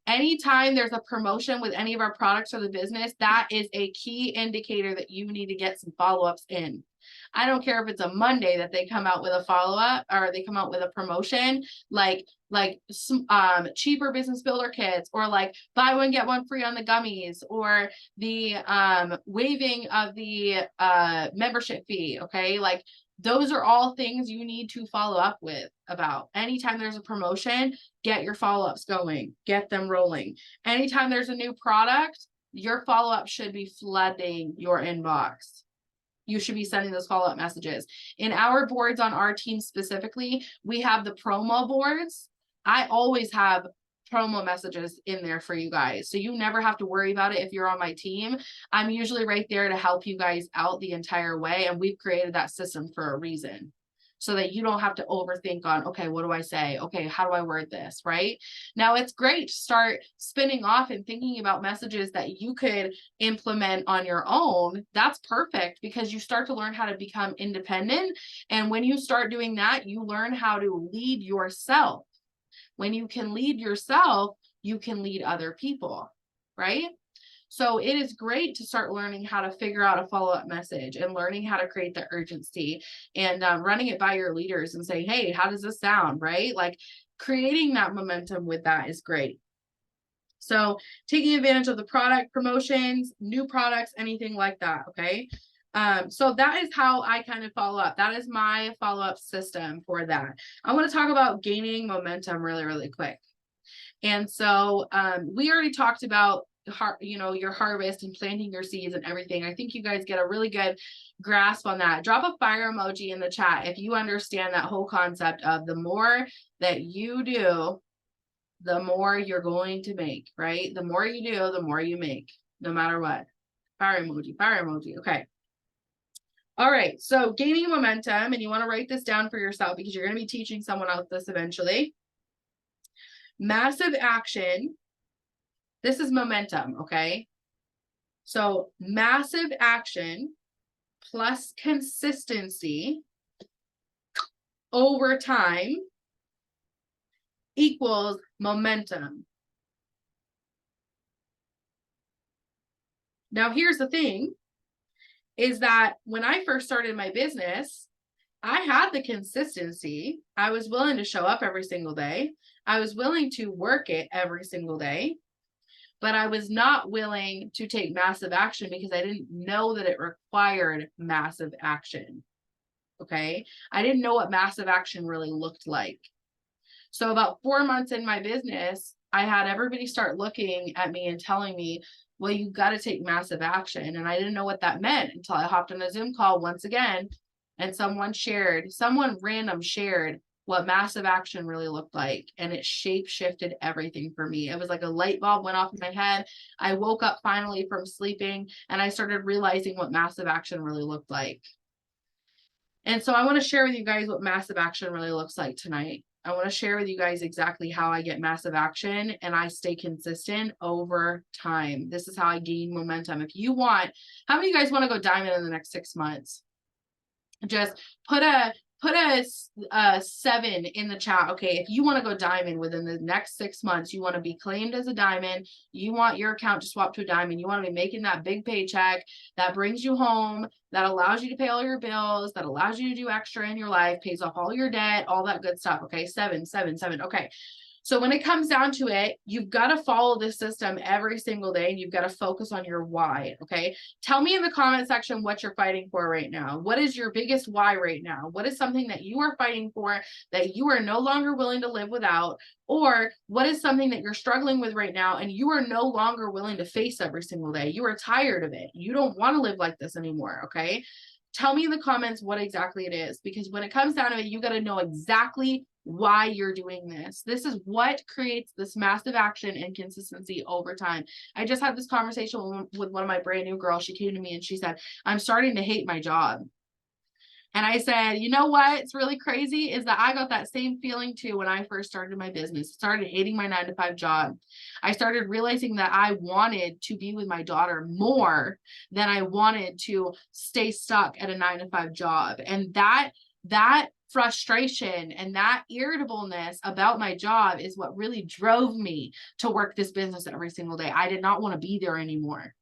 Anytime there's a promotion with any of our products or the business, that is a key indicator that you need to get some follow-ups in. I don't care if it's a Monday that they come out with a follow-up or they come out with a promotion, like cheaper business builder kits, or like buy one, get one free on the gummies, or the waiving of the membership fee. Okay. Like those are all things you need to follow up with about. Anytime there's a promotion, get your follow-ups going, get them rolling. Anytime there's a new product, your follow-up should be flooding your inbox. You should be sending those follow-up messages. In our boards on our team specifically, we have the promo boards. I always have promo messages in there for you guys. So you never have to worry about it if you're on my team. I'm usually right there to help you guys out the entire way. And we've created that system for a reason, so that you don't have to overthink on, okay, what do I say? Okay, how do I word this, right? Now, it's great to start spinning off and thinking about messages that you could implement on your own. That's perfect, because you start to learn how to become independent. And when you start doing that, you learn how to lead yourself. When you can lead yourself, you can lead other people, right? So it is great to start learning how to figure out a follow-up message and learning how to create the urgency and running it by your leaders and say, hey, how does this sound, right? Like creating that momentum with that is great. So taking advantage of the product promotions, new products, anything like that, okay? So that is how I kind of follow up. That is my follow-up system for that. I want to talk about gaining momentum really, really quick. And so we already talked about your harvest and planting your seeds and everything. I think you guys get a really good grasp on that. Drop a fire emoji in the chat if you understand that whole concept of the more that you do, the more you're going to make, right? The more you do, the more you make, no matter what. Fire emoji, fire emoji. Okay. All right. So gaining momentum, and you want to write this down for yourself because you're going to be teaching someone else this eventually. Massive action. This is momentum, okay? So massive action plus consistency over time equals momentum. Now, here's the thing, is that when I first started my business, I had the consistency. I was willing to show up every single day. I was willing to work it every single day. But I was not willing to take massive action because I didn't know that it required massive action. Okay. I didn't know what massive action really looked like. So about 4 months in my business, I had everybody start looking at me and telling me, well, you got to take massive action. And I didn't know what that meant until I hopped on a Zoom call once again. And someone random shared what massive action really looked like. And it shape-shifted everything for me. It was like a light bulb went off in my head. I woke up finally from sleeping and I started realizing what massive action really looked like. And so I want to share with you guys what massive action really looks like tonight. I want to share with you guys exactly how I get massive action and I stay consistent over time. This is how I gain momentum. If you want, how many of you guys want to go diamond in the next 6 months? Just put a put a 7 in the chat. Okay, if you want to go diamond within the next 6 months, you want to be claimed as a diamond, you want your account to swap to a diamond, you want to be making that big paycheck that brings you home, that allows you to pay all your bills, that allows you to do extra in your life, pays off all your debt, all that good stuff. Okay, 7, 7, 7. Okay. So when it comes down to it, you've got to follow this system every single day. You've got to focus on your why. Okay. Tell me in the comment section what you're fighting for right now. What is your biggest why right now? What is something that you are fighting for that you are no longer willing to live without? Or what is something that you're struggling with right now and you are no longer willing to face every single day? You are tired of it. You don't want to live like this anymore. Okay. Tell me in the comments what exactly it is, because when it comes down to it, you got to know exactly why you're doing this. This is what creates this massive action and consistency over time. I just had this conversation with one of my brand new girls. She came to me and she said, I'm starting to hate my job. And I said, you know what? It's really crazy is that I got that same feeling too when I first started my business. Started hating my 9-to-5 job. I started realizing that I wanted to be with my daughter more than I wanted to stay stuck at a 9-to-5 job. And that frustration and that irritableness about my job is what really drove me to work this business every single day. I did not want to be there anymore.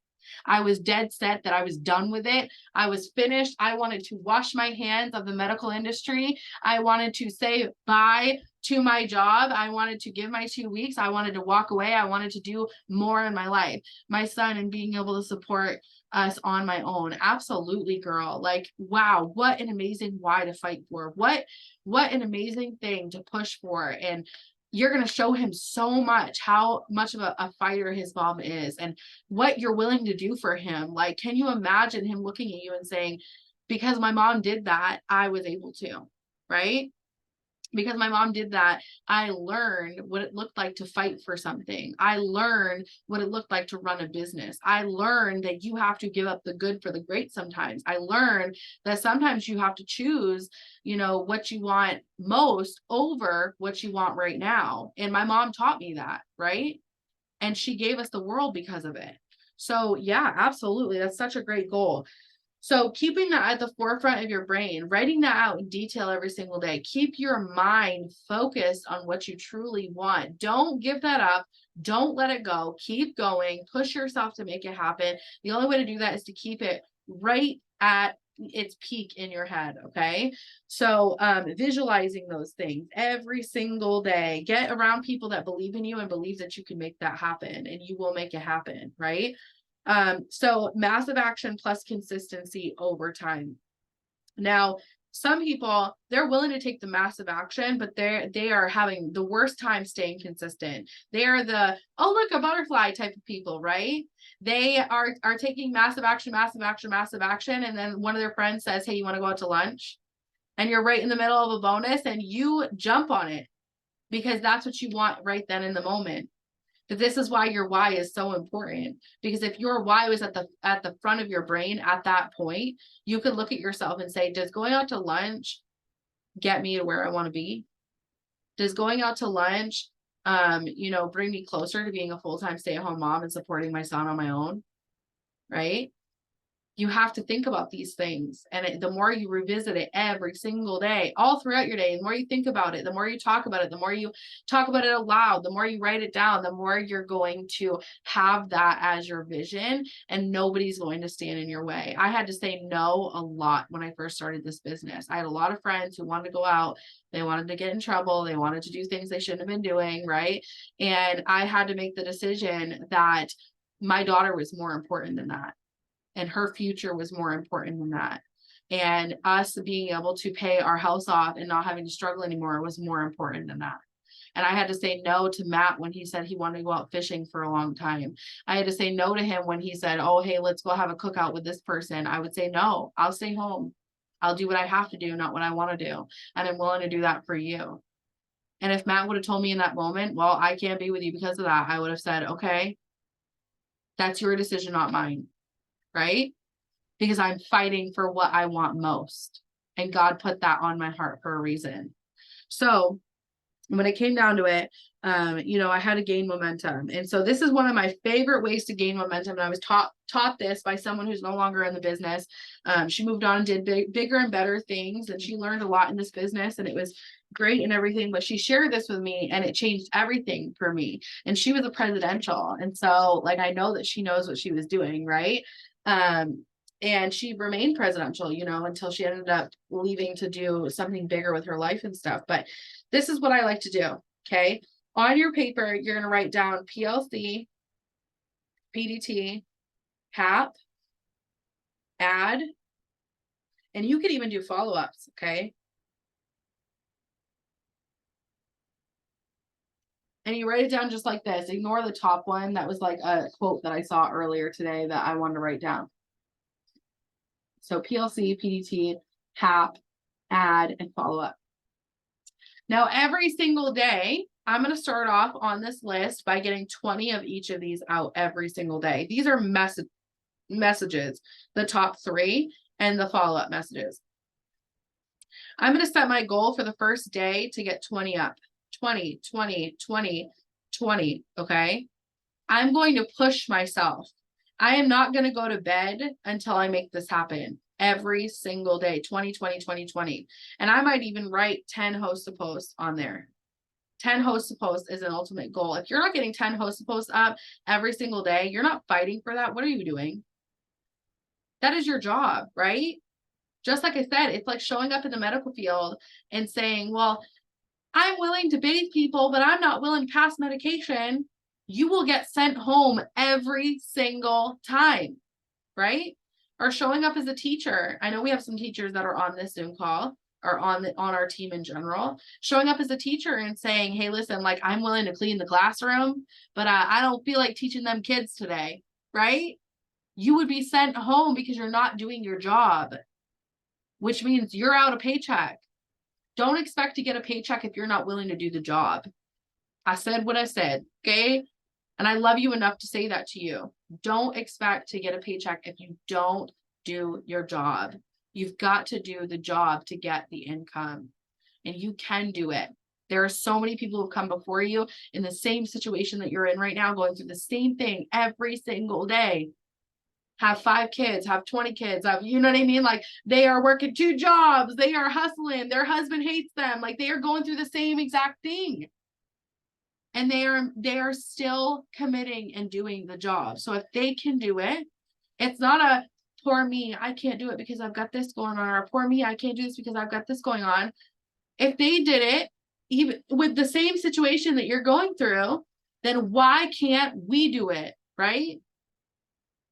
I was dead set that I was done with it. I was finished. I wanted to wash my hands of the medical industry. I wanted to say bye to my job. I wanted to give my 2 weeks. I wanted to walk away. I wanted to do more in my life. My son and being able to support us on my own. Absolutely, girl. Like, wow, what an amazing why to fight for. What an amazing thing to push for. And you're going to show him so much how much of a fighter his mom is and what you're willing to do for him. Like, can you imagine him looking at you and saying, because my mom did that, I was able to, right? Because my mom did that, I learned what it looked like to fight for something. I learned what it looked like to run a business. I learned that you have to give up the good for the great sometimes. I learned that sometimes you have to choose, what you want most over what you want right now. And my mom taught me that, right? And she gave us the world because of it. So yeah, absolutely. That's such a great goal. So keeping that at the forefront of your brain, writing that out in detail every single day, keep your mind focused on what you truly want. Don't give that up. Don't let it go. Keep going. Push yourself to make it happen. The only way to do that is to keep it right at its peak in your head. Okay. So visualizing those things every single day, get around people that believe in you and believe that you can make that happen, and you will make it happen. Right. So massive action plus consistency over time. Now, some people, they're willing to take the massive action, but they are having the worst time staying consistent. They are the, oh, look, a butterfly type of people, right? They are taking massive action, massive action, massive action. And then one of their friends says, hey, you want to go out to lunch? And you're right in the middle of a bonus and you jump on it because that's what you want right then in the moment. But this is why your why is so important, because if your why was at the front of your brain at that point, you could look at yourself and say, does going out to lunch get me to where I want to be? Does going out to lunch, bring me closer to being a full-time stay-at-home mom and supporting my son on my own? Right? You have to think about these things. And the more you revisit it every single day, all throughout your day, the more you think about it, the more you talk about it, the more you talk about it aloud, the more you write it down, the more you're going to have that as your vision, and nobody's going to stand in your way. I had to say no a lot when I first started this business. I had a lot of friends who wanted to go out. They wanted to get in trouble. They wanted to do things they shouldn't have been doing. Right. And I had to make the decision that my daughter was more important than that. And her future was more important than that. And us being able to pay our house off and not having to struggle anymore was more important than that. And I had to say no to Matt when he said he wanted to go out fishing for a long time. I had to say no to him when he said, oh, hey, let's go have a cookout with this person. I would say, no, I'll stay home. I'll do what I have to do, not what I want to do. And I'm willing to do that for you. And if Matt would have told me in that moment, well, I can't be with you because of that, I would have said, okay, that's your decision, not mine. Right? Because I'm fighting for what I want most. And God put that on my heart for a reason. So when it came down to it, you know, I had to gain momentum. And so this is one of my favorite ways to gain momentum. And I was taught this by someone who's no longer in the business. She moved on and did bigger and better things. And she learned a lot in this business, and it was great and everything. But she shared this with me, and it changed everything for me. And she was a presidential. And so like, I know that she knows what she was doing, right? And she remained presidential, you know, until she ended up leaving to do something bigger with her life and stuff. But this is what I like to do. Okay. On your paper, you're going to write down PLC, PDT, HAP, add, and you can even do follow-ups. Okay. And you write it down just like this. Ignore the top one. That was like a quote that I saw earlier today that I wanted to write down. So PLC, PDT, HAP, add, and follow up. Now, every single day, I'm going to start off on this list by getting 20 of each of these out every single day. These are messages, the top 3 and the follow-up messages. I'm going to set my goal for the first day to get 20 up. 20, 20, 20, 20. Okay. I'm going to push myself. I am not going to go to bed until I make this happen every single day. 20, 20, 20, 20. And I might even write 10 hosts to post on there. 10 hosts to post is an ultimate goal. If you're not getting 10 hosts to post up every single day, you're not fighting for that. What are you doing? That is your job, right? Just like I said, it's like showing up in the medical field and saying, well, I'm willing to bathe people, but I'm not willing to pass medication. You will get sent home every single time, right? Or showing up as a teacher. I know we have some teachers that are on this Zoom call or on our team in general, showing up as a teacher and saying, hey, listen, like, I'm willing to clean the classroom, but I don't feel like teaching them kids today, right? You would be sent home because you're not doing your job, which means you're out a paycheck. Don't expect to get a paycheck if you're not willing to do the job. I said what I said, okay? And I love you enough to say that to you. Don't expect to get a paycheck if you don't do your job. You've got to do the job to get the income, and you can do it. There are so many people who come before you in the same situation that you're in right now, going through the same thing every single day. Have 5 kids, have 20 kids, you know what I mean? Like, they are working 2 jobs, they are hustling, their husband hates them, like, they are going through the same exact thing. And they are still committing and doing the job. So if they can do it, it's not a poor me, I can't do it because I've got this going on, or poor me, I can't do this because I've got this going on. If they did it, even with the same situation that you're going through, then why can't we do it, right?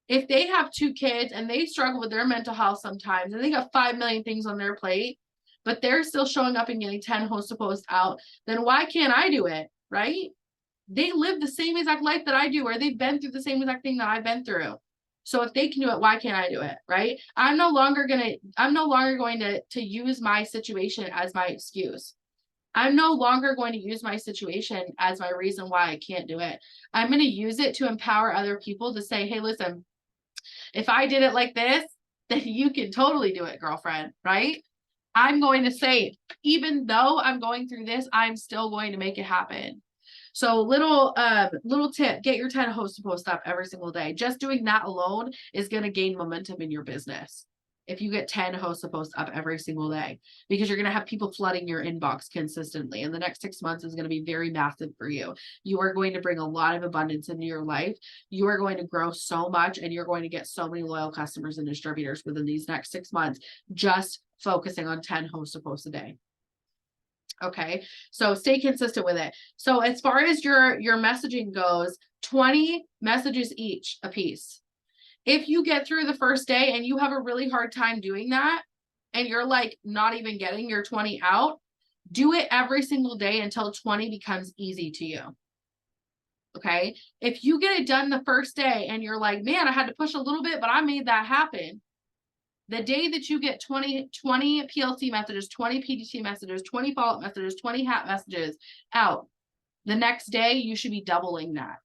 If they have 2 kids and they struggle with their mental health sometimes, and they got 5 million things on their plate, but they're still showing up and getting 10 hosts to post out, then why can't I do it, right? They live the same exact life that I do, or they've been through the same exact thing that I've been through. So if they can do it, why can't I do it, right? I'm no longer going to use my situation as my excuse. I'm no longer going to use my situation as my reason why I can't do it. I'm going to use it to empower other people to say, hey, listen, if I did it like this, then you can totally do it, girlfriend, right? I'm going to say, even though I'm going through this, I'm still going to make it happen. So little tip, get your 10 hosts to post up every single day. Just doing that alone is going to gain momentum in your business. If you get 10 hosts to post up every single day, because you're going to have people flooding your inbox consistently. And the next 6 months is going to be very massive for you. You are going to bring a lot of abundance into your life. You are going to grow so much, and you're going to get so many loyal customers and distributors within these next 6 months, just focusing on 10 hosts to post a day. Okay, so stay consistent with it. So as far as your messaging goes, 20 messages a piece. If you get through the first day and you have a really hard time doing that, and you're like not even getting your 20 out, do it every single day until 20 becomes easy to you. Okay, if you get it done the first day and you're like, man, I had to push a little bit, but I made that happen. The day that you get 20 PLC messages, 20 PDT messages, 20 follow-up messages, 20 HAP messages out, the next day you should be doubling that.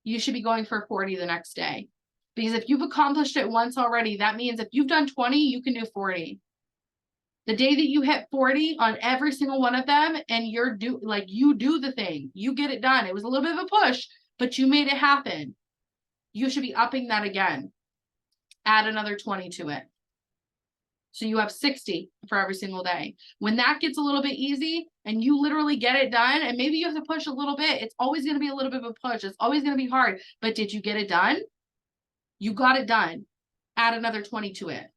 You should be going for 40 the next day. Because if you've accomplished it once already, that means if you've done 20, you can do 40. The day that you hit 40 on every single one of them and you do the thing, you get it done. It was a little bit of a push, but you made it happen. You should be upping that again. Add another 20 to it. So you have 60 for every single day. When that gets a little bit easy and you literally get it done, and maybe you have to push a little bit, it's always going to be a little bit of a push. It's always going to be hard, but did you get it done? You got it done. Add another 20 to it.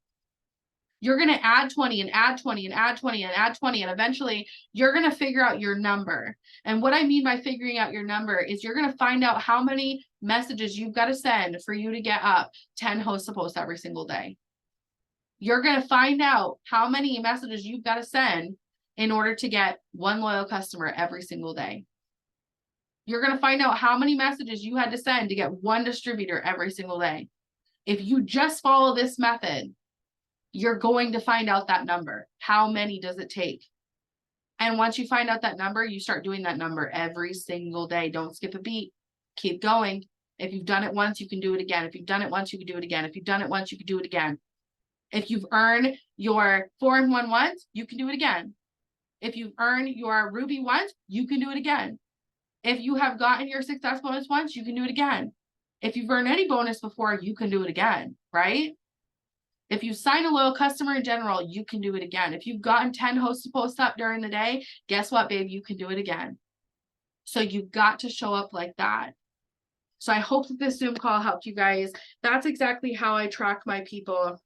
You're going to add 20 and add 20 and add 20 and add 20. And eventually you're going to figure out your number. And what I mean by figuring out your number is you're going to find out how many messages you've got to send for you to get up 10 hosts to post every single day. You're going to find out how many messages you've got to send in order to get one loyal customer every single day. You're going to find out how many messages you had to send to get one distributor every single day. If you just follow this method, you're going to find out that number. How many does it take? And once you find out that number, you start doing that number every single day. Don't skip a beat. Keep going. If you've done it once, you can do it again. If you've done it once, you can do it again. If you've done it once, you can do it again. If you've earned your 4-in-1 once, you can do it again. If you've earned your Ruby once, you can do it again. If you have gotten your success bonus once, you can do it again. If you've earned any bonus before, you can do it again, right? If you sign a loyal customer in general, you can do it again. If you've gotten 10 hosts to post up during the day, guess what, babe? You can do it again. So you've got to show up like that. So I hope that this Zoom call helped you guys. That's exactly how I track my people.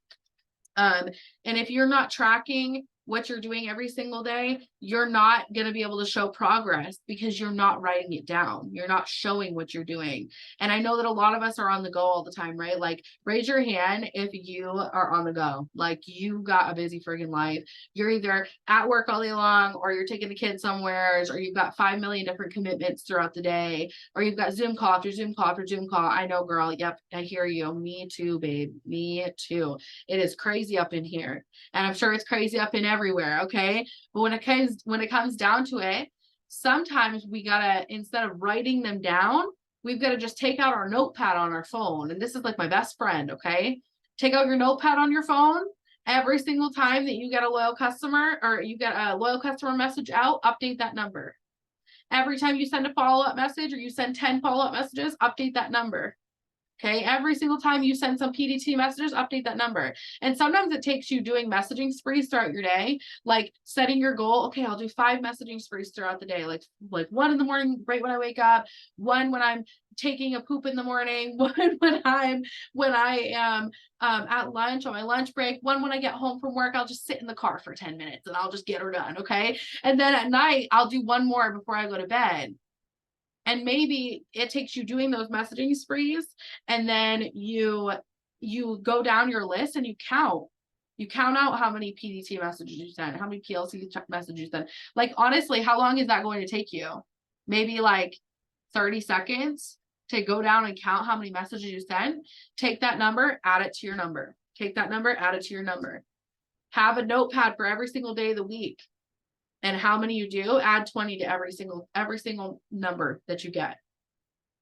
And if you're not tracking what you're doing every single day, you're not going to be able to show progress because you're not writing it down. You're not showing what you're doing. And I know that a lot of us are on the go all the time, right? Like, raise your hand if you are on the go. Like, you got a busy friggin' life. You're either at work all day long, or you're taking the kids somewhere, or you've got 5 million different commitments throughout the day, or you've got Zoom call after Zoom call after Zoom call. I know, girl. Yep, I hear you. Me too, babe. Me too. It is crazy up in here. And I'm sure it's crazy up in everywhere, okay? But when it comes down to it, sometimes we gotta, instead of writing them down, we've got to just take out our notepad on our phone. And this is like my best friend, okay? Take out your notepad on your phone. Every single time that you get a loyal customer, or you get a loyal customer message out, update that number. Every time you send a follow-up message, or you send 10 follow-up messages, update that number. Okay, every single time you send some PDT messages, update that number. And sometimes it takes you doing messaging sprees throughout your day, like setting your goal. Okay, I'll do 5 messaging sprees throughout the day, like 1 in the morning, right when I wake up, 1 when I'm taking a poop in the morning, 1 when I am at lunch on my lunch break, 1 when I get home from work. I'll just sit in the car for 10 minutes and I'll just get her done. Okay, and then at night I'll do 1 more before I go to bed. And maybe it takes you doing those messaging sprees, and then you go down your list and you count out how many PDT messages you sent, how many PLC messages you sent. Like, honestly, how long is that going to take you? Maybe like 30 seconds to go down and count how many messages you sent. Take that number, add it to your number. Take that number, add it to your number. Have a notepad for every single day of the week. And how many you do, add 20 to every single number that you get.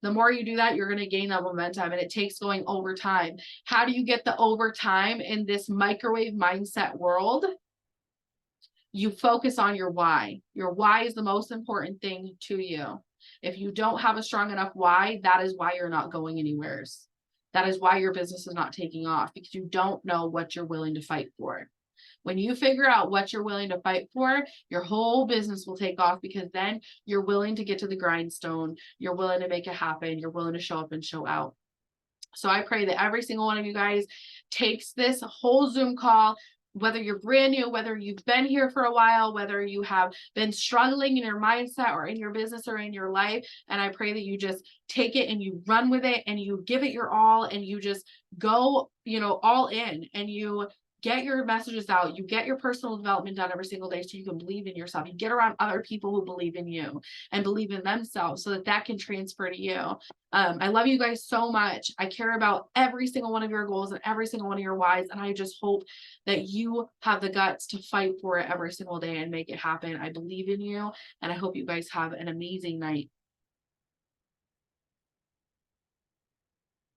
The more you do that, you're going to gain that momentum, and it takes going over time. How do you get the overtime in this microwave mindset world? You focus on your why. Your why is the most important thing to you. If you don't have a strong enough why, that is why you're not going anywhere. That is why your business is not taking off, because you don't know what you're willing to fight for. When you figure out what you're willing to fight for, your whole business will take off, because then you're willing to get to the grindstone. You're willing to make it happen. You're willing to show up and show out. So I pray that every single one of you guys takes this whole Zoom call, whether you're brand new, whether you've been here for a while, whether you have been struggling in your mindset or in your business or in your life. And I pray that you just take it and you run with it and you give it your all, and you just go, all in, and you get your messages out. You get your personal development done every single day so you can believe in yourself. You get around other people who believe in you and believe in themselves so that can transfer to you. I love you guys so much. I care about every single one of your goals and every single one of your whys. And I just hope that you have the guts to fight for it every single day and make it happen. I believe in you, and I hope you guys have an amazing night.